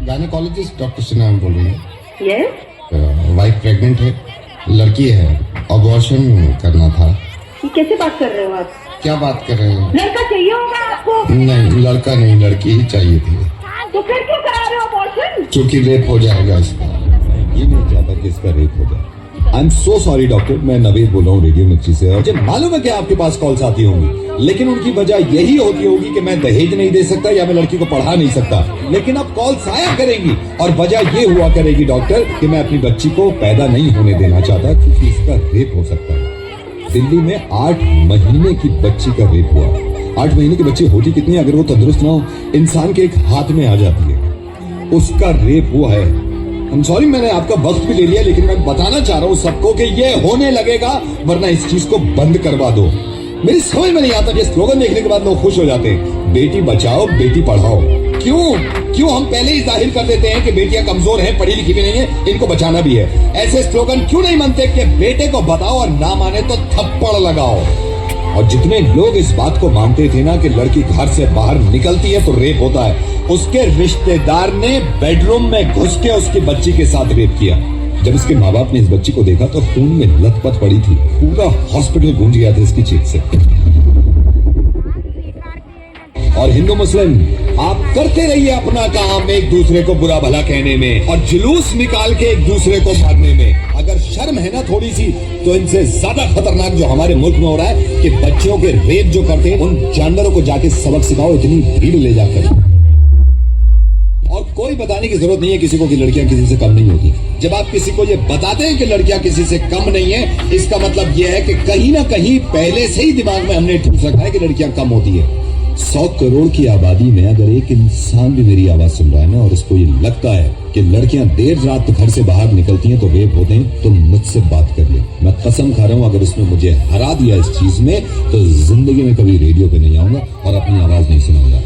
Gynaecologist doctor Sinha बोल रही है। यस, वाइफ प्रेग्नेंट है, लड़की है, अबॉर्शन करना था। ये कैसे बात कर रहे हो आप? क्या बात कर रहे हैं? लड़का चाहिए होगा आपको? नहीं, लड़का नहीं, लड़की ही चाहिए थी। तो फिर क्यों करा रहे हो अबॉर्शन? क्योंकि रेप हो जाएगा इसका। ये नहीं चाहता कि इसका रेप हो जाए। I am so sorry doctor, मैं नवेद बोल रहा हूँ रेडियो मिर्ची से। मुझे मालूम है कि आपके पास कॉल्स आती होंगी, लेकिन उनकी वजह यही होती होगी कि मैं दहेज नहीं दे सकता या मैं लड़की को पढ़ा नहीं सकता। लेकिन अब कॉल्स आया करेंगी और वजह ये हुआ करेगी डॉक्टर कि मैं अपनी बच्ची को पैदा नहीं होने देना चाहता क्योंकि इसका रेप हो सकता है। दिल्ली में 8 महीने की बच्ची का रेप हुआ। 8 महीने की बच्ची होती कितनी, अगर वो तंदुरुस्त ना हो, इंसान के एक हाथ में आ जाती है। उसका रेप हुआ है। I'm sorry, मैंने आपका वक्त भी ले लिया, लेकिन मैं बताना चाह रहा हूँ सबको कि ये होने लगेगा, वरना इस चीज को बंद करवा दो। मेरी समझ में नहीं आता कि स्लोगन देखने के बाद लोग खुश हो जाते हैं, बेटी बचाओ बेटी पढ़ाओ। क्यों हम पहले ही जाहिर कर देते हैं कि बेटियां कमजोर हैं, पढ़ी लिखी भी नहीं है, इनको बचाना भी है। ऐसे स्लोगन क्यों नहीं मानते कि बेटे को बताओ और ना माने तो थप्पड़ लगाओ। और जितने लोग इस बात को मानते थे ना कि लड़की घर से बाहर निकलती है तो रेप होता है, उसके रिश्तेदार ने बेडरूम में घुस के उसकी बच्ची के साथ रेप किया। जब इसके माँ बाप ने इस बच्ची को देखा तो खून में लथपथ पड़ी थी। पूरा हॉस्पिटल गूंज गया था इसकी चीख से। और हिंदू मुस्लिम, आप करते रहिए अपना काम एक दूसरे को बुरा भला कहने में और जुलूस निकाल के एक दूसरे को मारने में। अगर शर्म है ना थोड़ी सी, तो इनसे ज्यादा खतरनाक जो हमारे मुल्क में हो रहा है कि बच्चों के रेप जो करते हैं, उन जानवरों को जाके सबक सिखाओ इतनी भीड़ ले जाकर। और कोई बताने की जरूरत नहीं है किसी को कि लड़कियां किसी से कम नहीं होती। जब आप किसी को ये बताते हैं कि लड़कियां किसी से कम नहीं है, इसका मतलब यह है कि कहीं ना कहीं पहले से ही दिमाग में हमने ठूस रखा है कि लड़कियां कम होती है। 100 करोड़ की आबादी में अगर एक इंसान भी मेरी आवाज सुन रहा है ना और उसको ये लगता है कि लड़कियां देर रात घर से बाहर निकलती हैं तो रेप होते हैं, तो मुझसे बात कर ले। मैं कसम खा रहा हूं, अगर उसने मुझे हरा दिया इस चीज में तो जिंदगी में कभी रेडियो पे नहीं आऊंगा और अपनी आवाज नहीं सुनाऊंगा।